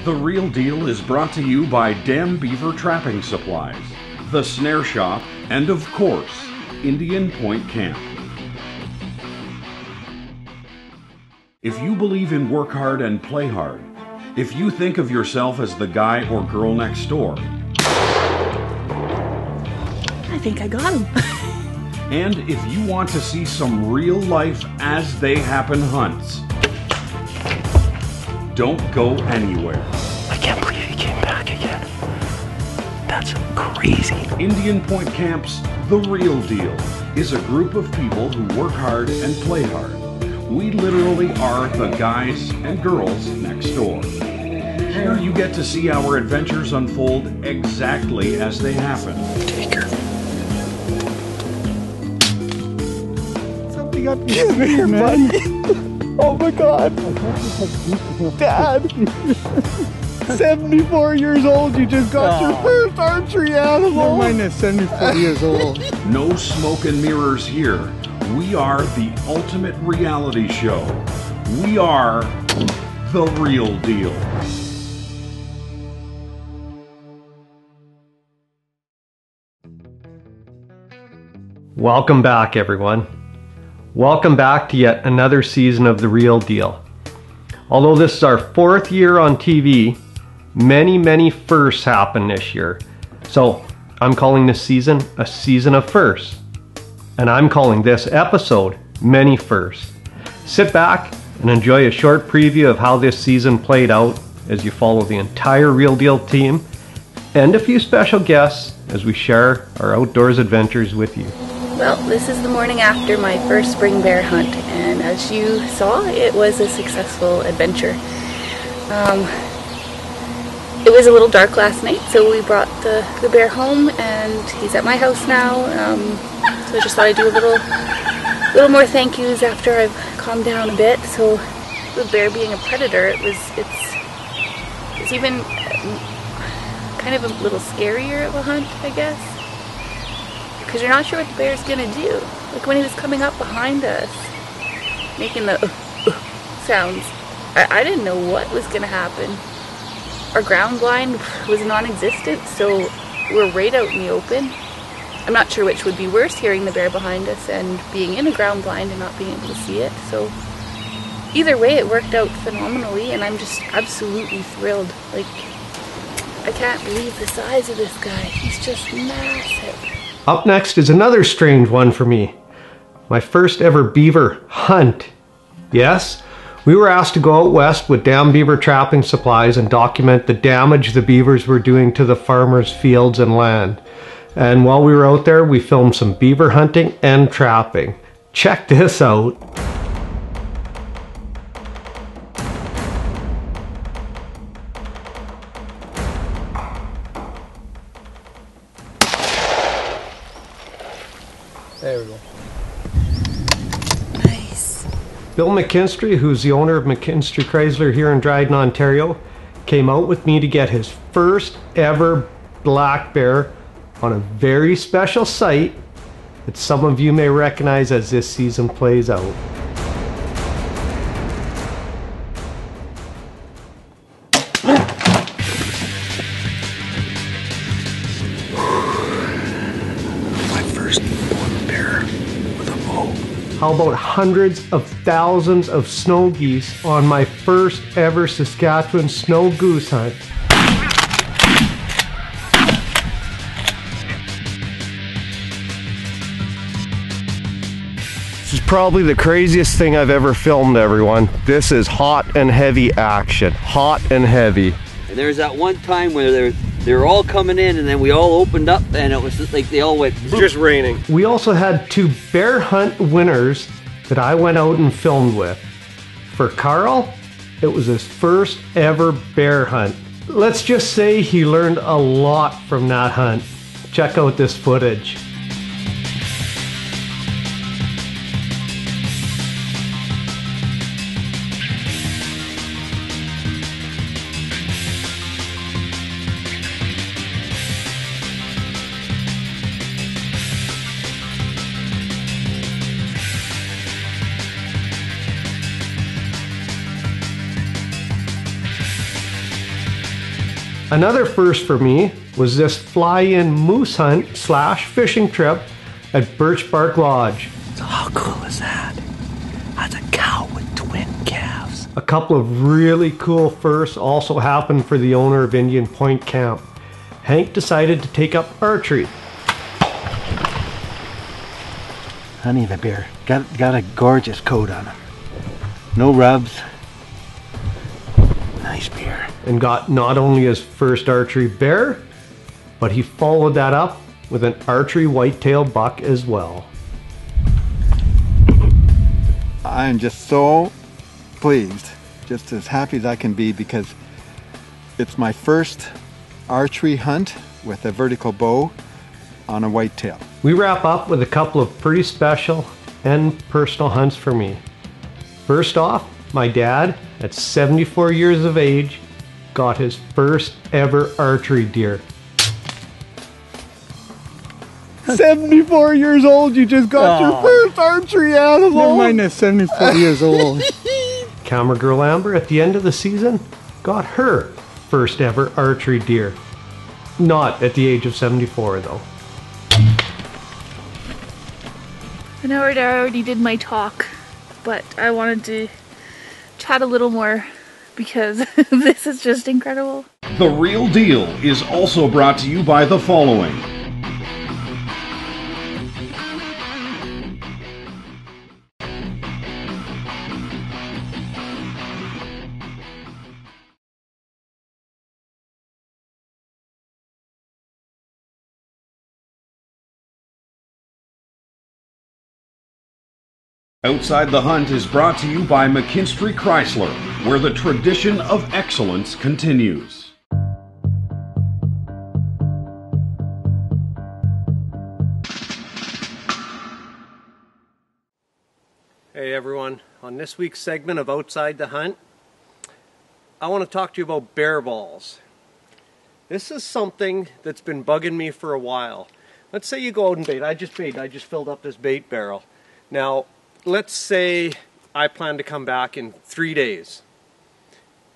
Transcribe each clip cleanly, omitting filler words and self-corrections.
The Real Deal is brought to you by Dam Beaver Trapping Supplies, The Snare Shop, and of course, Indian Point Camp. If you believe in work hard and play hard, if you think of yourself as the guy or girl next door, I think I got him. and if you want to see some real life as they happen hunts, don't go anywhere. I can't believe he came back again. That's crazy. Indian Point Camp's The Real Deal is a group of people who work hard and play hard. We literally are the guys and girls next door. Here you get to see our adventures unfold exactly as they happen. Take her. Something up here, man. Oh my God. Dad. 74 years old, you just got your first archery animal. Never mind that 74 years old. No smoke and mirrors here. We are the ultimate reality show. We are The Real Deal. Welcome back, everyone. Welcome back to yet another season of The Real Deal. Although this is our 4th year on TV, many firsts happened this year. So I'm calling this season a season of firsts. And I'm calling this episode Many Firsts. Sit back and enjoy a short preview of how this season played out as you follow the entire Real Deal team and a few special guests as we share our outdoors adventures with you. Well, this is the morning after my first spring bear hunt, and as you saw, it was a successful adventure. It was a little dark last night, so we brought the bear home, and he's at my house now. So I just thought I'd do a little more thank yous after I've calmed down a bit. So the bear being a predator, it's even kind of a little scarier of a hunt, I guess. Because you're not sure what the bear's gonna do. Like when he was coming up behind us, making the sounds, I didn't know what was gonna happen. Our ground blind was non-existent, so we're right out in the open. I'm not sure which would be worse, hearing the bear behind us and being in a ground blind and not being able to see it. So either way, it worked out phenomenally, and I'm just absolutely thrilled. Like, I can't believe the size of this guy. He's just massive. Up next is another strange one for me. My first ever beaver hunt. Yes, we were asked to go out west with Dam Beaver Trapping Supplies and document the damage the beavers were doing to the farmers' fields and land. And while we were out there, we filmed some beaver hunting and trapping. Check this out. There we go. Nice. Bill McKinstry, who's the owner of McKinstry Chrysler here in Dryden, Ontario, came out with me to get his first ever black bear on a very special site that some of you may recognize as this season plays out. How about hundreds of thousands of snow geese on my first ever Saskatchewan snow goose hunt? This is probably the craziest thing I've ever filmed, everyone. This is hot and heavy action. Hot and heavy. And there was that one time where they were all coming in, and then we all opened up, and it was just like they all went. It's just raining. We also had 2 bear hunt winners that I went out and filmed with. For Carl, it was his first ever bear hunt. Let's just say he learned a lot from that hunt. Check out this footage. Another first for me was this fly-in moose hunt / fishing trip at Birch Bark Lodge. So how cool is that? That's a cow with twin calves. A couple of really cool firsts also happened for the owner of Indian Point Camp. Hank decided to take up archery. Honey, the bear got a gorgeous coat on him. No rubs. Nice bear. And got not only his first archery bear, but he followed that up with an archery whitetail buck as well. I am just so pleased, just as happy as I can be, because it's my first archery hunt with a vertical bow on a whitetail. We wrap up with a couple of pretty special and personal hunts for me. First off, my dad, at 74 years of age, got his first ever archery deer. 74 years old, you just got your first archery animal. Never mind that 74 years old. Camera girl Amber, at the end of the season, got her first ever archery deer. Not at the age of 74 though. I know I already did my talk, but I wanted to chat a little more because this is just incredible. The Real Deal is also brought to you by the following. Outside the Hunt is brought to you by McKinstry Chrysler, where the tradition of excellence continues. Hey everyone, on this week's segment of Outside the Hunt, I want to talk to you about bear balls. This is something that's been bugging me for a while. Let's say you go out and bait. I just filled up this bait barrel. Now, let's say I plan to come back in 3 days,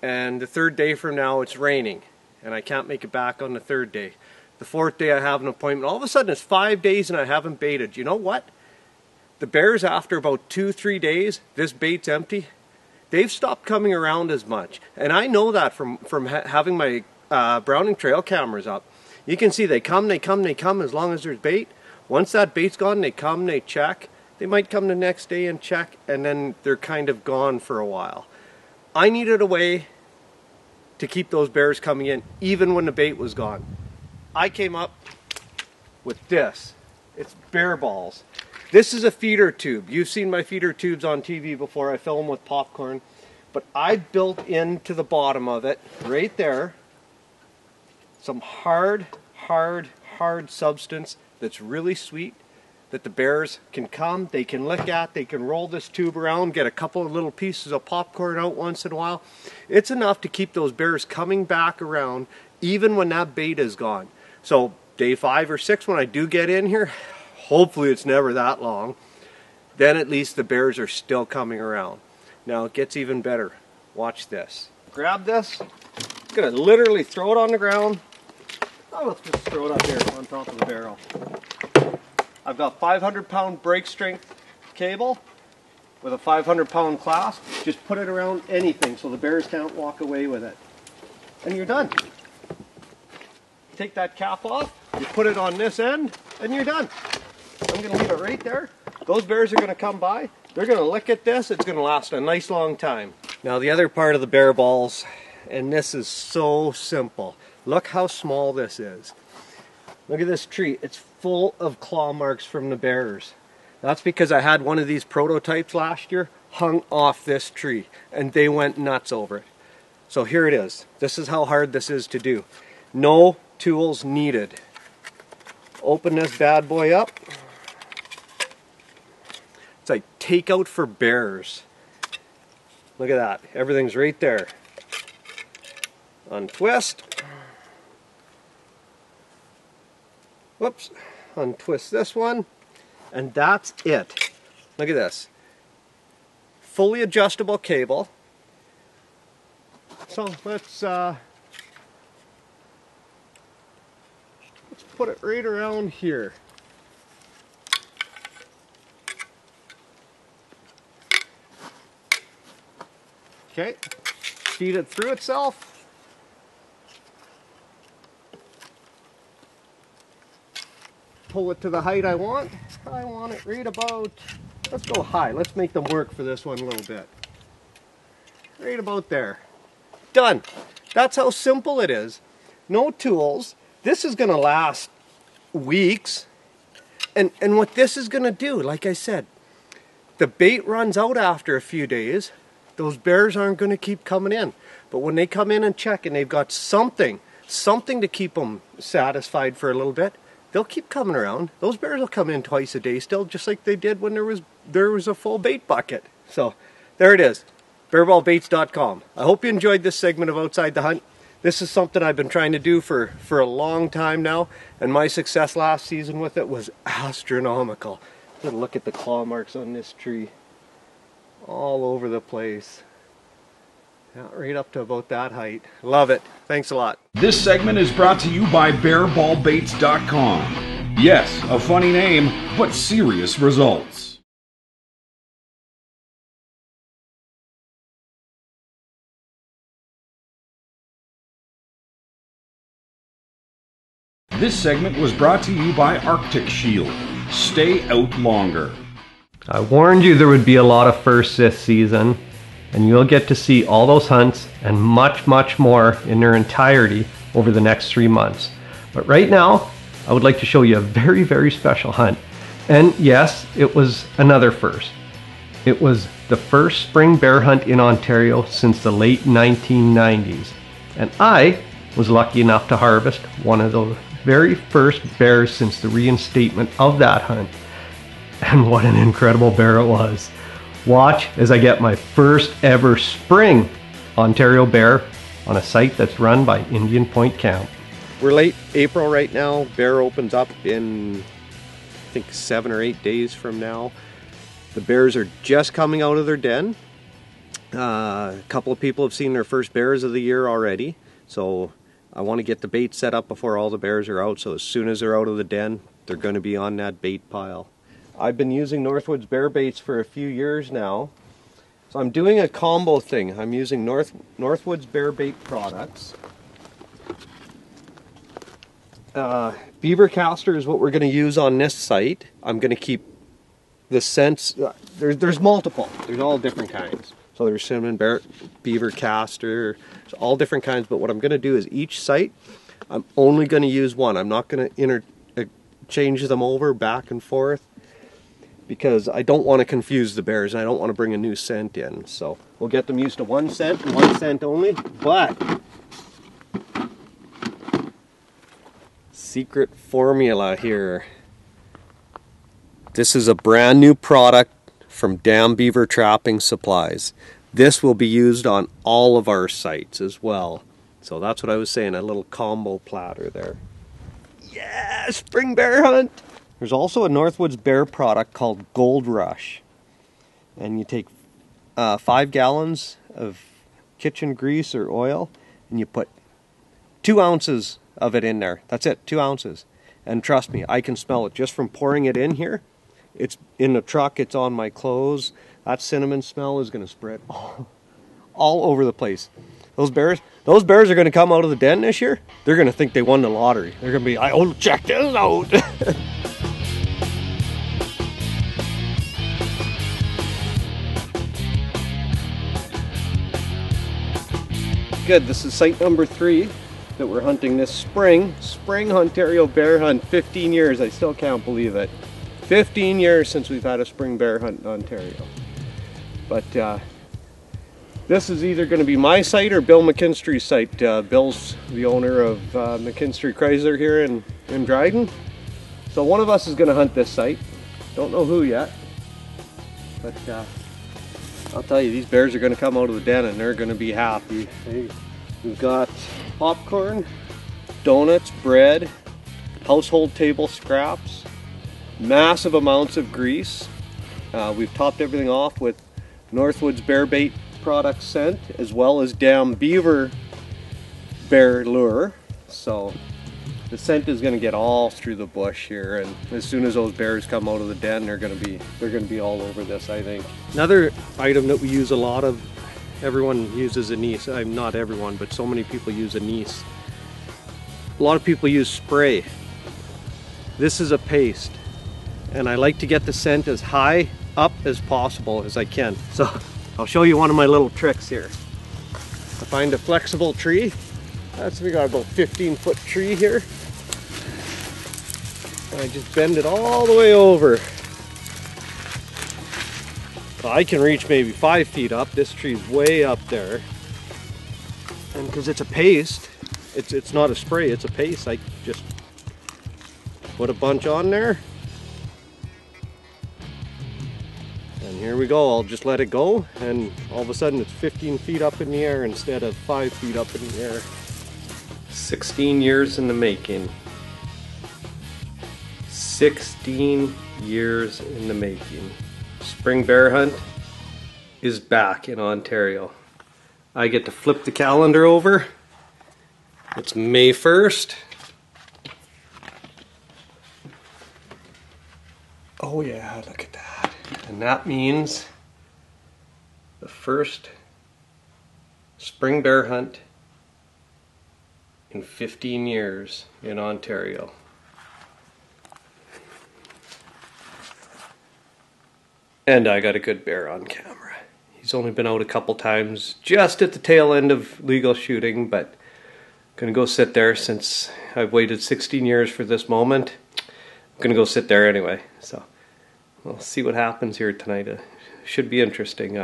and the third day from now it's raining and I can't make it back on the third day. The fourth day I have an appointment. All of a sudden it's 5 days and I haven't baited. You know what? The bears, after about 2-3 days, this bait's empty, they've stopped coming around as much. And I know that from having my Browning trail cameras up. You can see they come as long as there's bait. Once that bait's gone, they come, they check. They might come the next day and check, and then they're kind of gone for a while. I needed a way to keep those bears coming in, even when the bait was gone. I came up with this. It's bear balls. This is a feeder tube. You've seen my feeder tubes on TV before. I fill them with popcorn. But I built into the bottom of it, right there, some hard substance that's really sweet, that the bears can come, they can lick at, they can roll this tube around, get a couple of little pieces of popcorn out once in a while. It's enough to keep those bears coming back around even when that bait is gone. So day 5 or 6, when I do get in here, hopefully it's never that long, then at least the bears are still coming around. Now it gets even better. Watch this. Grab this, I'm gonna literally throw it on the ground. Oh, let's just throw it up here on top of the barrel. I've got 500-pound brake strength cable with a 500-pound clasp. Just put it around anything so the bears can't walk away with it. And you're done. Take that cap off, you put it on this end, and you're done. I'm going to leave it right there. Those bears are going to come by. They're going to lick at this. It's going to last a nice long time. Now the other part of the bear balls, and this is so simple. Look how small this is. Look at this tree. It's full of claw marks from the bears. That's because I had one of these prototypes last year hung off this tree, and they went nuts over it. So here it is. This is how hard this is to do. No tools needed. Open this bad boy up. It's like takeout for bears. Look at that. Everything's right there. Untwist. Whoops. Untwist this one. And that's it. Look at this. Fully adjustable cable. So let's put it right around here. Okay, feed it through itself. Pull it to the height I want. I want it right about, let's go high. Let's make them work for this one a little bit. Right about there. Done. That's how simple it is. No tools. This is going to last weeks. And what this is going to do, like I said, the bait runs out after a few days. Those bears aren't going to keep coming in. But when they come in and check and they've got something to keep them satisfied for a little bit, they'll keep coming around. Those bears will come in twice a day still, just like they did when there was a full bait bucket. So there it is, bearballbaits.com. I hope you enjoyed this segment of Outside the Hunt. This is something I've been trying to do for a long time now, and my success last season with it was astronomical. Look at the claw marks on this tree. All over the place. Yeah, right up to about that height. Love it. Thanks a lot. This segment is brought to you by bearballbaits.com. Yes, a funny name, but serious results. This segment was brought to you by Arctic Shield. Stay out longer. I warned you there would be a lot of firsts this season, and you'll get to see all those hunts and much, much more in their entirety over the next 3 months. But right now, I would like to show you a very, very special hunt. And yes, it was another first. It was the first spring bear hunt in Ontario since the late 1990s. And I was lucky enough to harvest one of the very first bears since the reinstatement of that hunt. And what an incredible bear it was. Watch as I get my first ever spring Ontario bear on a site that's run by Indian Point Camp. We're late April right now. Bear opens up in, I think, 7 or 8 days from now. The bears are just coming out of their den. A couple of people have seen their first bears of the year already. So I want to get the bait set up before all the bears are out. So as soon as they're out of the den, they're going to be on that bait pile. I've been using Northwoods bear baits for a few years now. So I'm doing a combo thing. I'm using Northwoods bear bait products. Beaver castor is what we're going to use on this site. I'm going to keep the scents. There's multiple. There's all different kinds. So there's cinnamon bear, beaver castor, there's all different kinds. But what I'm going to do is each site, I'm only going to use one. I'm not going to change them over back and forth, because I don't want to confuse the bears and I don't want to bring a new scent in. So we'll get them used to one scent and one scent only. But secret formula here. This is a brand new product from Dam Beaver Trapping Supplies. This will be used on all of our sites as well. So that's what I was saying, a little combo platter there. Yeah, spring bear hunt! There's also a Northwoods bear product called Gold Rush. And you take 5 gallons of kitchen grease or oil and you put 2 ounces of it in there. That's it, 2 ounces. And trust me, I can smell it just from pouring it in here. It's in the truck, it's on my clothes. That cinnamon smell is going to spread all over the place. Those bears are going to come out of the den this year. They're going to think they won the lottery. They're going to be, oh, check this out. Good, this is site number 3 that we're hunting this spring Ontario bear hunt. 15 years, I still can't believe it. 15 years since we've had a spring bear hunt in Ontario. But this is either going to be my site or Bill McKinstry's site. Bill's the owner of McKinstry Chrysler here in Dryden. So one of us is going to hunt this site. Don't know who yet. But I'll tell you, these bears are going to come out of the den and they're going to be happy. We've got popcorn, donuts, bread, household table scraps, massive amounts of grease. We've topped everything off with Northwoods bear bait product scent, as well as Dam Beaver bear lure. So The scent is going to get all through the bush here, and as soon as those bears come out of the den, they're going to be all over this, I think. Another item that we use a lot of, everyone uses anise. Not everyone, but so many people use anise. A lot of people use spray. This is a paste, and I like to get the scent as high up as possible as I can. So I'll show you one of my little tricks here. I find a flexible tree. We got about 15-foot tree here. And I just bend it all the way over. So I can reach maybe 5 feet up. This tree's way up there. And because it's a paste, it's not a spray, it's a paste. I just put a bunch on there. And here we go. I'll just let it go, and all of a sudden it's 15 feet up in the air instead of 5 feet up in the air. 16 years in the making. 16 years in the making. Spring bear hunt is back in Ontario. I get to flip the calendar over. It's May 1st. Oh yeah, look at that. And that means the first spring bear hunt in 15 years in Ontario. And I got a good bear on camera. He's only been out a couple times, just at the tail end of legal shooting, but I'm gonna go sit there since I've waited 16 years for this moment. I'm gonna go sit there anyway, so we'll see what happens here tonight. Should be interesting.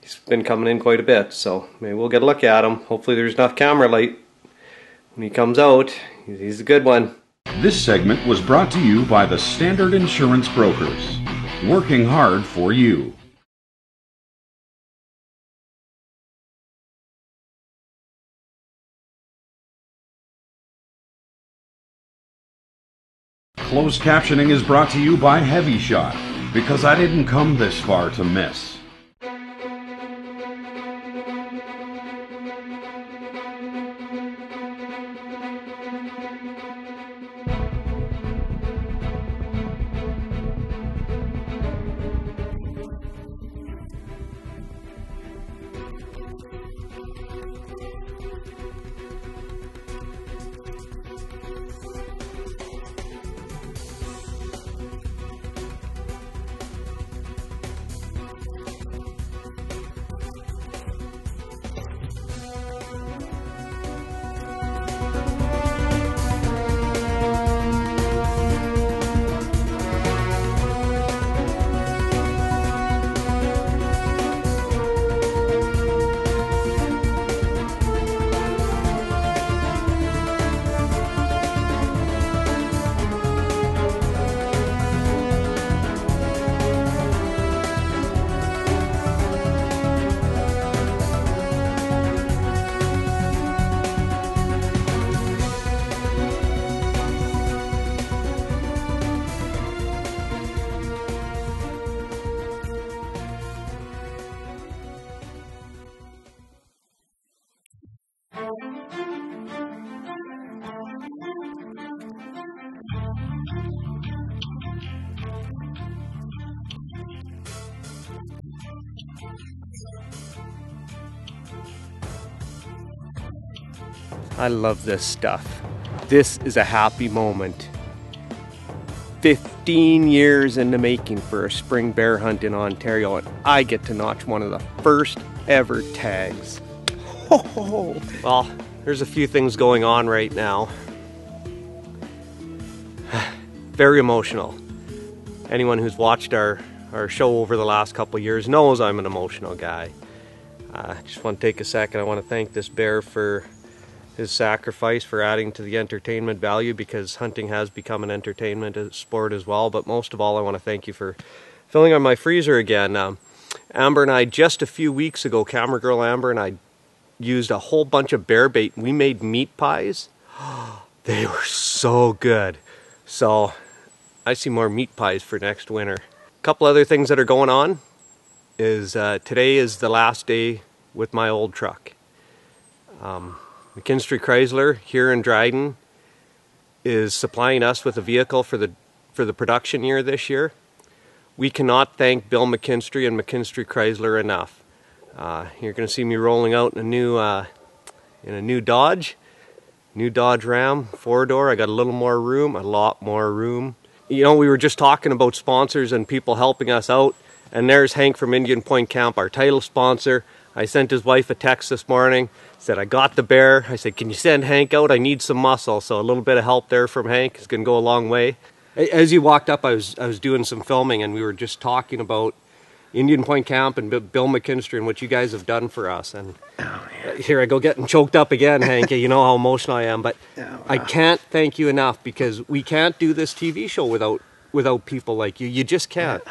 He's been coming in quite a bit, so maybe we'll get a look at him. Hopefully there's enough camera light when he comes out. He's a good one. This segment was brought to you by the Standard Insurance Brokers, working hard for you. Closed captioning is brought to you by Heavy Shot, because I didn't come this far to miss. I love this stuff. This is a happy moment. 15 years in the making for a spring bear hunt in Ontario, and I get to notch one of the first ever tags. Oh, well, there's a few things going on right now. Very emotional. Anyone who's watched our show over the last couple of years knows I'm an emotional guy. I just want to take a second. I want to thank this bear for his sacrifice, for adding to the entertainment value, because hunting has become an entertainment sport as well. But most of all, I want to thank you for filling on my freezer again. Amber and I, just a few weeks ago, camera girl Amber and I used a whole bunch of bear bait. We made meat pies. They were so good. So I see more meat pies for next winter. A couple other things that are going on is today is the last day with my old truck. McKinstry Chrysler here in Dryden is supplying us with a vehicle for the production year this year. We cannot thank Bill McKinstry and McKinstry Chrysler enough. You're going to see me rolling out in a new Dodge Ram 4-door. I got a little more room, a lot more room. You know, we were just talking about sponsors and people helping us out, and there's Hank from Indian Point Camp, our title sponsor. I sent his wife a text this morning, said I got the bear. I said, can you send Hank out? I need some muscle. So a little bit of help there from Hank is going to go a long way. As you walked up, I was doing some filming, and we were just talking about Indian Point Camp and Bill McKinstry and what you guys have done for us. And here I go getting choked up again, Hank. You know how emotional I am, but I can't thank you enough, because we can't do this TV show without people like you. You just can't.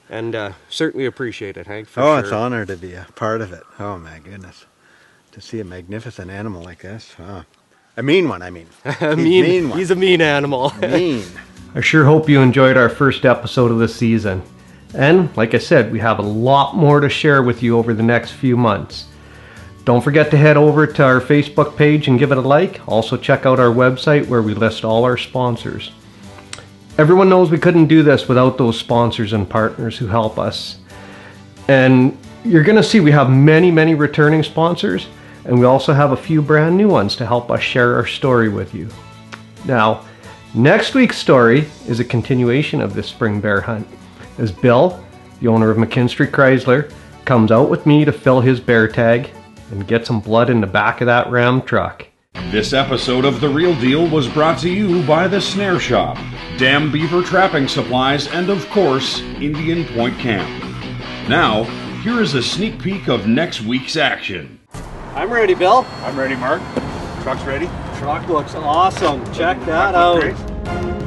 And certainly appreciate it, Hank. For sure. It's an honor to be a part of it. Oh my goodness. To see a magnificent animal like this. Oh. A mean one, I mean. He's a mean animal. Mean. I sure hope you enjoyed our first episode of the season. And like I said, we have a lot more to share with you over the next few months. Don't forget to head over to our Facebook page and give it a like. Also check out our website where we list all our sponsors. Everyone knows we couldn't do this without those sponsors and partners who help us. And you're going to see we have many, many returning sponsors, and we also have a few brand new ones to help us share our story with you. Now, next week's story is a continuation of this spring bear hunt, as Bill, the owner of McKinstry Chrysler, comes out with me to fill his bear tag and get some blood in the back of that Ram truck. This episode of The Real Deal was brought to you by The Snare Shop, Dam Beaver Trapping Supplies, and of course, Indian Point Camp. Now, here is a sneak peek of next week's action. I'm ready, Bill. I'm ready, Mark. Truck's ready. Truck looks awesome. Check that out.